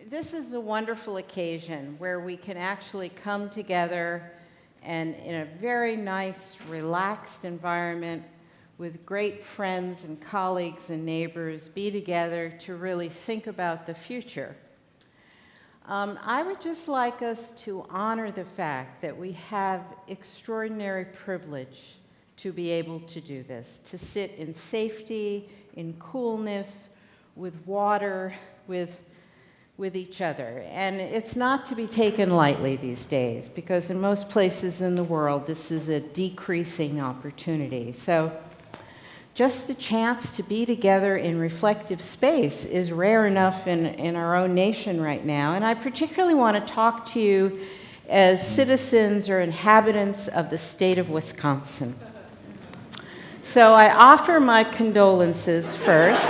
This is a wonderful occasion where we can actually come together and in a very nice, relaxed environment with great friends and colleagues and neighbors be together to really think about the future. I would just like us to honor the fact that we have extraordinary privilege to be able to do this, to sit in safety, in coolness, with water, with each other. And it's not to be taken lightly these days, because in most places in the world, this is a decreasing opportunity. So just the chance to be together in reflective space is rare enough in our own nation right now. And I particularly want to talk to you as citizens or inhabitants of the state of Wisconsin. So I offer my condolences first.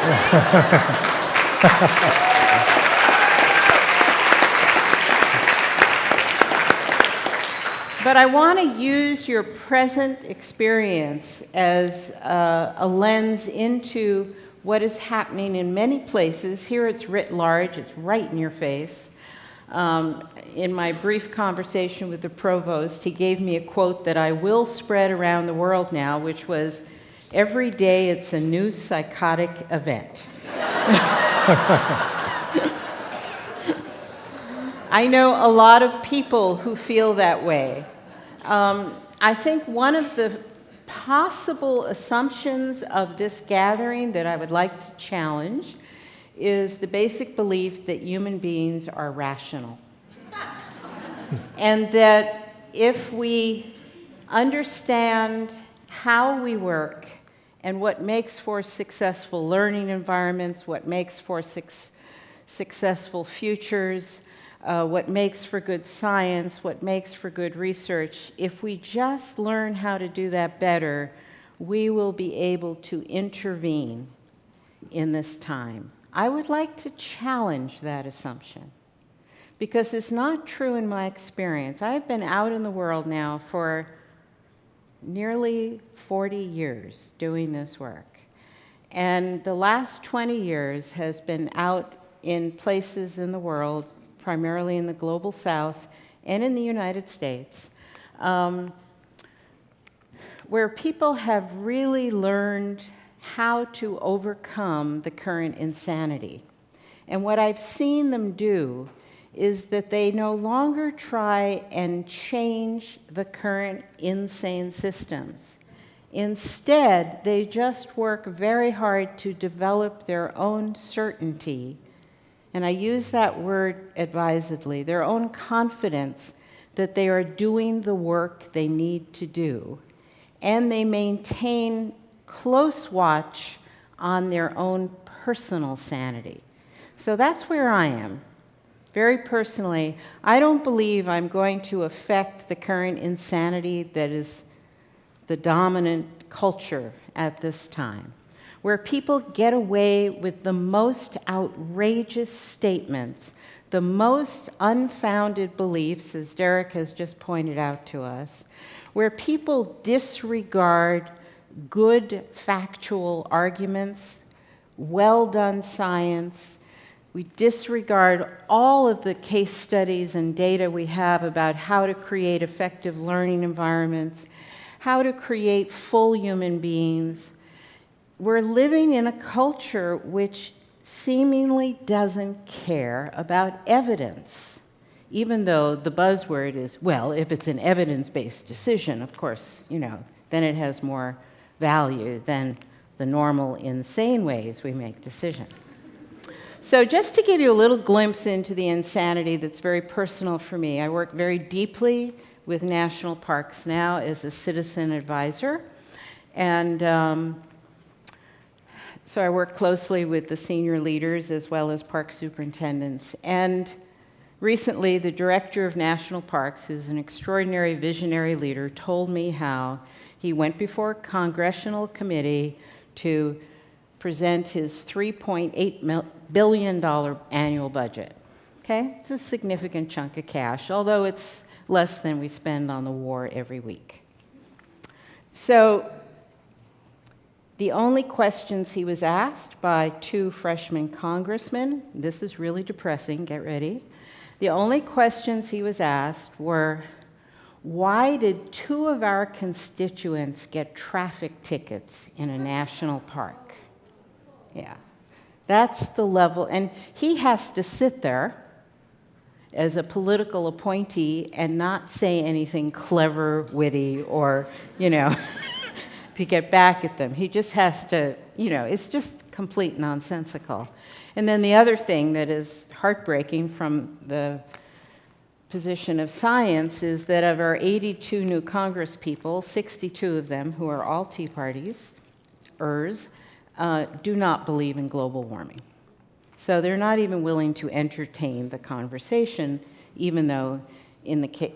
But I want to use your present experience as a lens into what is happening in many places. Here it's writ large, it's right in your face. In my brief conversation with the provost, he gave me a quote that I will spread around the world now, which was, "Every day it's a new psychotic event." I know a lot of people who feel that way. I think one of the possible assumptions of this gathering that I would like to challenge is the basic belief that human beings are rational. And that if we understand how we work and what makes for successful learning environments, what makes for successful futures, what makes for good science, what makes for good research, if we just learn how to do that better, we will be able to intervene in this time. I would like to challenge that assumption, because it's not true in my experience. I've been out in the world now for nearly 40 years doing this work. And the last 20 years has been out in places in the world, primarily in the global south and in the United States, where people have really learned how to overcome the current insanity. And what I've seen them do is that they no longer try and change the current insane systems. Instead, they just work very hard to develop their own certainty, and I use that word advisedly, their own confidence that they are doing the work they need to do, and they maintain close watch on their own personal sanity. So that's where I am. Very personally, I don't believe I'm going to affect the current insanity that is the dominant culture at this time, where people get away with the most outrageous statements, the most unfounded beliefs, as Derek has just pointed out to us, where people disregard good factual arguments, well-done science. We disregard all of the case studies and data we have about how to create effective learning environments, how to create full human beings. We're living in a culture which seemingly doesn't care about evidence, even though the buzzword is, well, if it's an evidence-based decision, of course, then it has more value than the normal insane ways we make decisions. So just to give you a little glimpse into the insanity that's very personal for me, I work very deeply with national parks now as a citizen advisor, and so I work closely with the senior leaders as well as park superintendents. And recently, the director of national parks, who's an extraordinary visionary leader, told me how he went before a congressional committee to present his $3.8 billion annual budget. Okay? It's a significant chunk of cash, although it's less than we spend on the war every week. So The only questions he was asked by two freshman congressmen, this is really depressing, get ready. The only questions he was asked were, why did two of our constituents get traffic tickets in a national park? Yeah, that's the level. And he has to sit there as a political appointee and not say anything clever, witty, or, to get back at them. He just has to, it's just complete nonsensical. And then the other thing that is heartbreaking from the position of science is that of our 82 new Congress people, 62 of them, who are all Tea Parties, do not believe in global warming. So they're not even willing to entertain the conversation, even though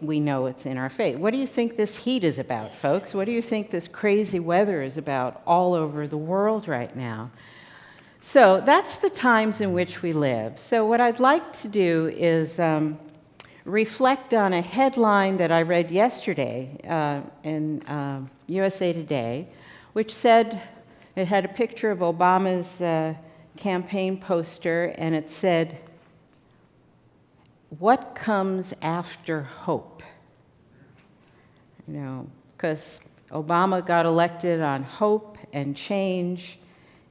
we know it's in our face. What do you think this heat is about, folks? What do you think this crazy weather is about all over the world right now? So that's the times in which we live. So what I'd like to do is reflect on a headline that I read yesterday in USA Today, which said, it had a picture of Obama's campaign poster, and it said, "What comes after hope?" Because Obama got elected on hope and change,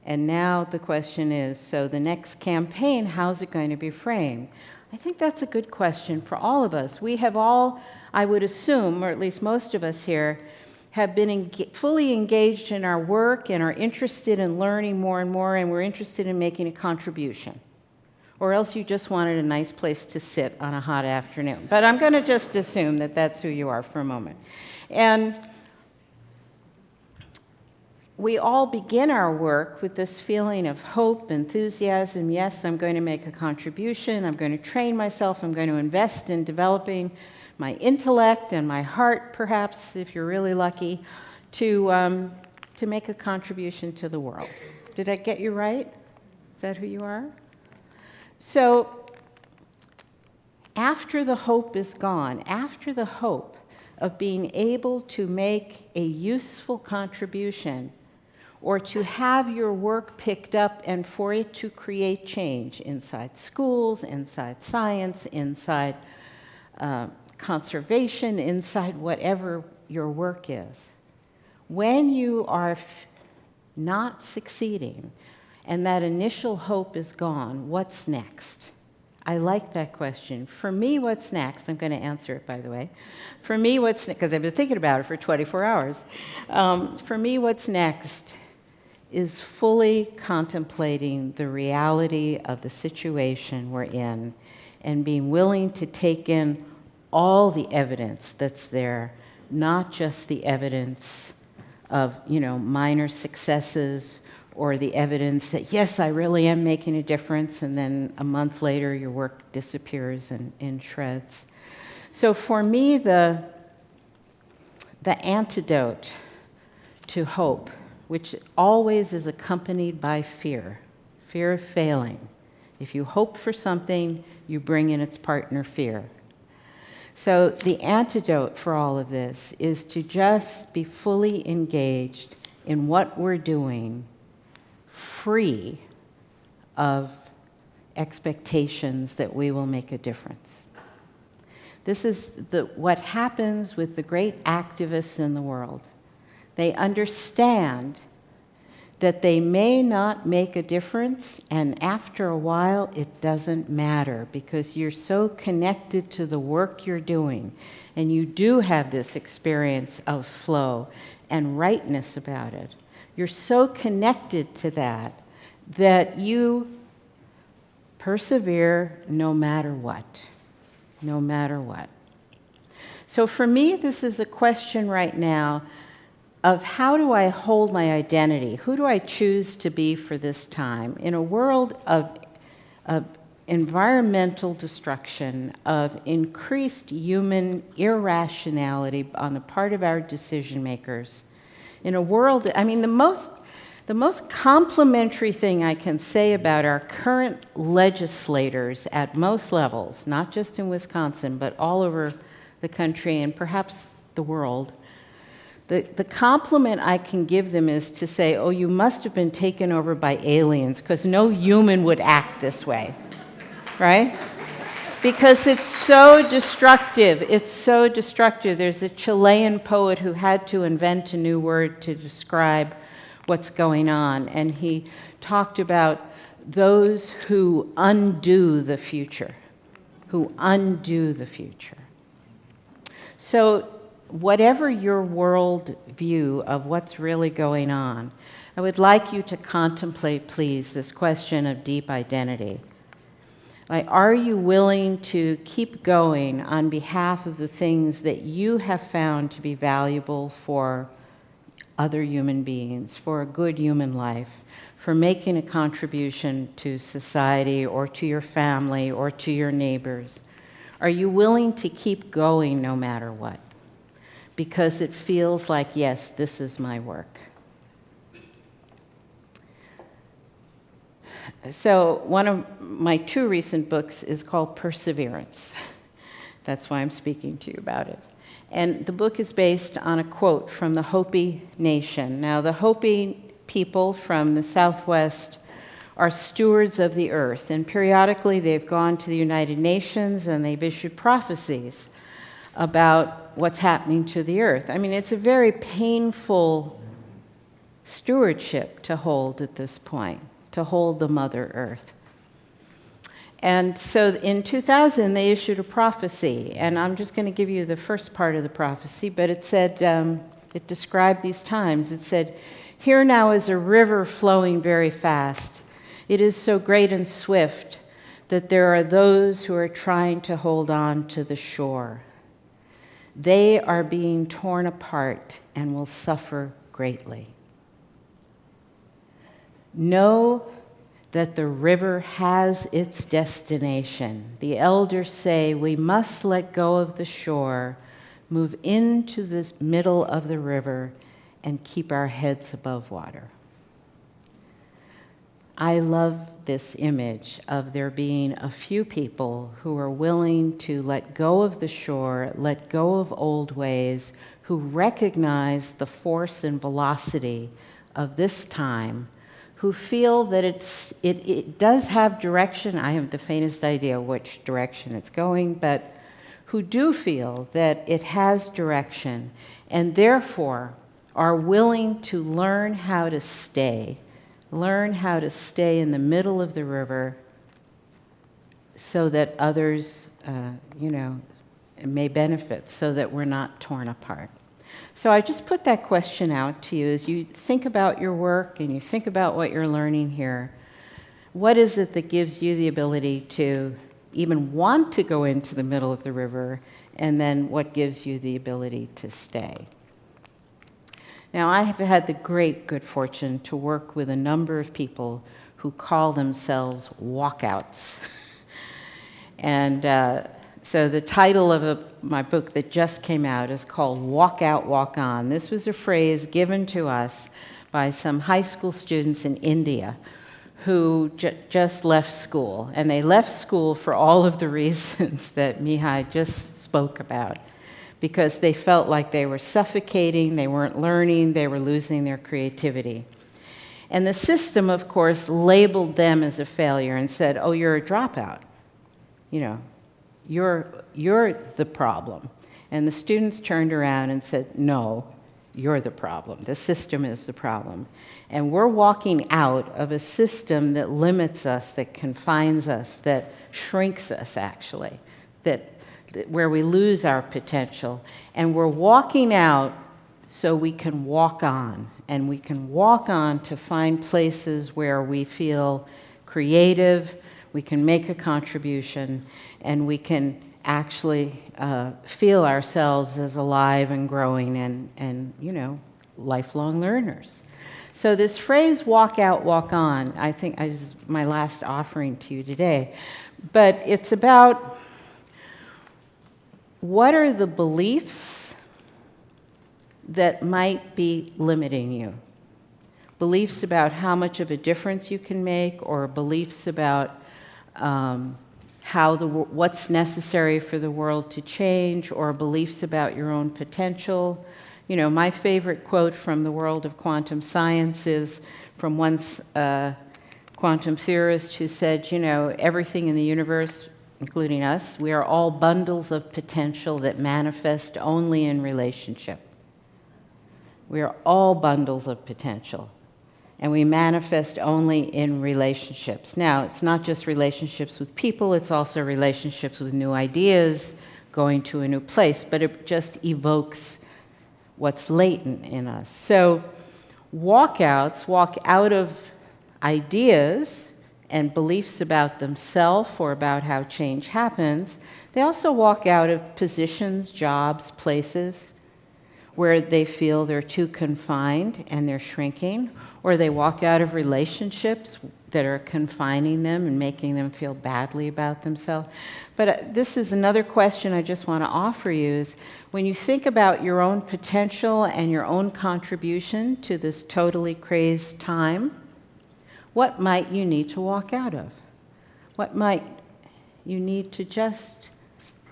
and now the question is, so the next campaign, how's it going to be framed? I think that's a good question for all of us. We have all, I would assume, or at least most of us here, have been fully engaged in our work and are interested in learning more and more, and we're interested in making a contribution. Or else you just wanted a nice place to sit on a hot afternoon. But I'm going to just assume that that's who you are for a moment. And we all begin our work with this feeling of hope, enthusiasm. Yes, I'm going to make a contribution. I'm going to train myself. I'm going to invest in developing my intellect and my heart, perhaps, if you're really lucky, to make a contribution to the world. Did I get you right? Is that who you are? So after the hope is gone, after the hope of being able to make a useful contribution or to have your work picked up and for it to create change inside schools, inside science, inside conservation, inside whatever your work is. When you are not succeeding and that initial hope is gone, what's next? I like that question. For me, what's next? I'm going to answer it, by the way. For me, what's next? Because I've been thinking about it for 24 hours. For me, what's next is fully contemplating the reality of the situation we're in and being willing to take in all the evidence that's there, not just the evidence of, minor successes or the evidence that, yes, I really am making a difference, and then a month later your work disappears in shreds. So for me, the antidote to hope, which always is accompanied by fear of failing. If you hope for something, you bring in its partner, fear. So the antidote for all of this is to just be fully engaged in what we're doing, free of expectations that we will make a difference. This is what happens with the great activists in the world. They understand that they may not make a difference, and after a while it doesn't matter because you're so connected to the work you're doing, and you do have this experience of flow and rightness about it. You're so connected to that you persevere no matter what. No matter what. So for me, this is a question right now of how do I hold my identity? Who do I choose to be for this time? In a world of environmental destruction, of increased human irrationality on the part of our decision makers, in a world, the most complimentary thing I can say about our current legislators at most levels, not just in Wisconsin, but all over the country and perhaps the world, The compliment I can give them is to say, oh, you must have been taken over by aliens, because no human would act this way, right? Because it's so destructive. It's so destructive. There's a Chilean poet who had to invent a new word to describe what's going on, and he talked about those who undo the future, who undo the future. So whatever your world view of what's really going on, I would like you to contemplate, please, this question of deep identity. Like, are you willing to keep going on behalf of the things that you have found to be valuable for other human beings, for a good human life, for making a contribution to society or to your family or to your neighbors? Are you willing to keep going no matter what? Because it feels like, yes, this is my work. So one of my 2 recent books is called Perseverance. That's why I'm speaking to you about it. And the book is based on a quote from the Hopi Nation. Now, the Hopi people from the Southwest are stewards of the earth, and periodically they've gone to the United Nations and they've issued prophecies about what's happening to the earth. I mean, it's a very painful stewardship to hold at this point, to hold the Mother Earth. And so in 2000, they issued a prophecy, and I'm just going to give you the first part of the prophecy, but it said, it described these times. It said, "Here now is a river flowing very fast. It is so great and swift that there are those who are trying to hold on to the shore. They are being torn apart and will suffer greatly. Know that the river has its destination. The elders say we must let go of the shore, move into the middle of the river, and keep our heads above water." I love this image of there being a few people who are willing to let go of the shore, let go of old ways, who recognize the force and velocity of this time, who feel that it does have direction. I have the faintest idea which direction it's going, but who do feel that it has direction and therefore are willing to learn how to stay in the middle of the river so that others, may benefit, so that we're not torn apart. So I just put that question out to you as you think about your work and you think about what you're learning here. What is it that gives you the ability to even want to go into the middle of the river, and then what gives you the ability to stay? Now, I have had the great good fortune to work with a number of people who call themselves walkouts. And so the title of my book that just came out is called Walk Out, Walk On. This was a phrase given to us by some high school students in India who just left school. And they left school for all of the reasons that Mihai just spoke about, because they felt like they were suffocating, they weren't learning, they were losing their creativity. And the system, of course, labeled them as a failure and said, oh, you're a dropout. You're the problem. And the students turned around and said, no, you're the problem. The system is the problem. And we're walking out of a system that limits us, that confines us, that shrinks us, actually, where we lose our potential. And we're walking out so we can walk on. And we can walk on to find places where we feel creative, we can make a contribution, and we can actually feel ourselves as alive and growing and lifelong learners. So this phrase, walk out, walk on, I think is my last offering to you today. But it's about what are the beliefs that might be limiting you? Beliefs about how much of a difference you can make, or beliefs about what's necessary for the world to change, or beliefs about your own potential. You know, my favorite quote from the world of quantum science is from one quantum theorist who said, you know, everything in the universe, including us, we are all bundles of potential that manifest only in relationship. We are all bundles of potential, and we manifest only in relationships. Now, it's not just relationships with people, it's also relationships with new ideas, going to a new place, but it just evokes what's latent in us. So walkouts walk out of ideas and beliefs about themselves or about how change happens. They also walk out of positions, jobs, places where they feel they're too confined and they're shrinking, or they walk out of relationships that are confining them and making them feel badly about themselves. But this is another question I just want to offer you is, when you think about your own potential and your own contribution to this totally crazed time, what might you need to walk out of? What might you need to just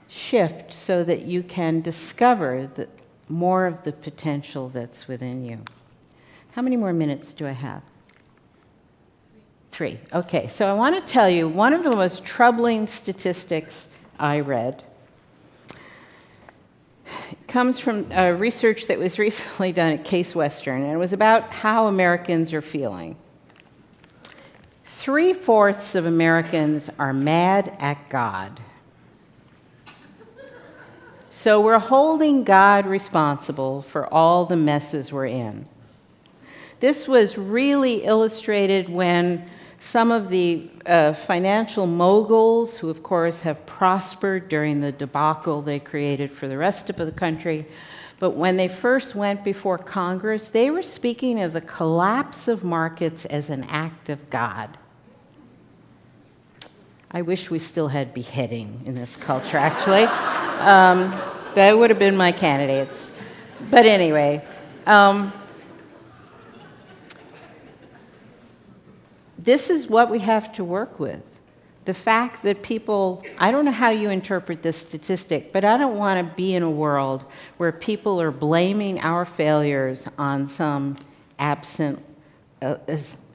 shift so that you can discover more of the potential that's within you? How many more minutes do I have? 3. Okay, so I want to tell you one of the most troubling statistics I read. It comes from research that was recently done at Case Western, and it was about how Americans are feeling. 3/4 of Americans are mad at God. So we're holding God responsible for all the messes we're in. This was really illustrated when some of the financial moguls, who of course have prospered during the debacle they created for the rest of the country, but when they first went before Congress, they were speaking of the collapse of markets as an act of God. I wish we still had beheading in this culture, actually. That would have been my candidates. But anyway, this is what we have to work with. The fact that people, I don't know how you interpret this statistic, but I don't want to be in a world where people are blaming our failures on some absent,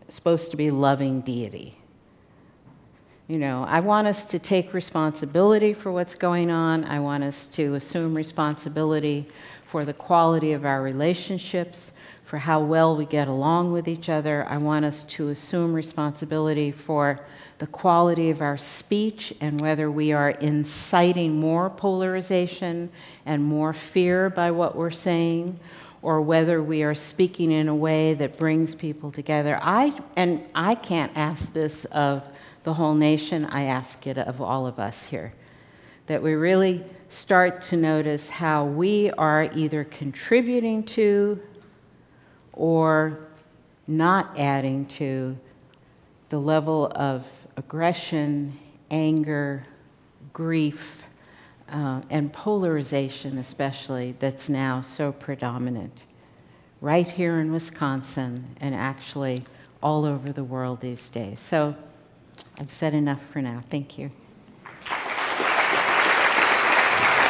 supposed to be loving deity. You know, I want us to take responsibility for what's going on. I want us to assume responsibility for the quality of our relationships, for how well we get along with each other. I want us to assume responsibility for the quality of our speech and whether we are inciting more polarization and more fear by what we're saying, or whether we are speaking in a way that brings people together. I can't ask this of the whole nation, I ask it of all of us here, that we really start to notice how we are either contributing to or not adding to the level of aggression, anger, grief, and polarization especially that's now so predominant right here in Wisconsin and actually all over the world these days. So I've said enough for now. Thank you.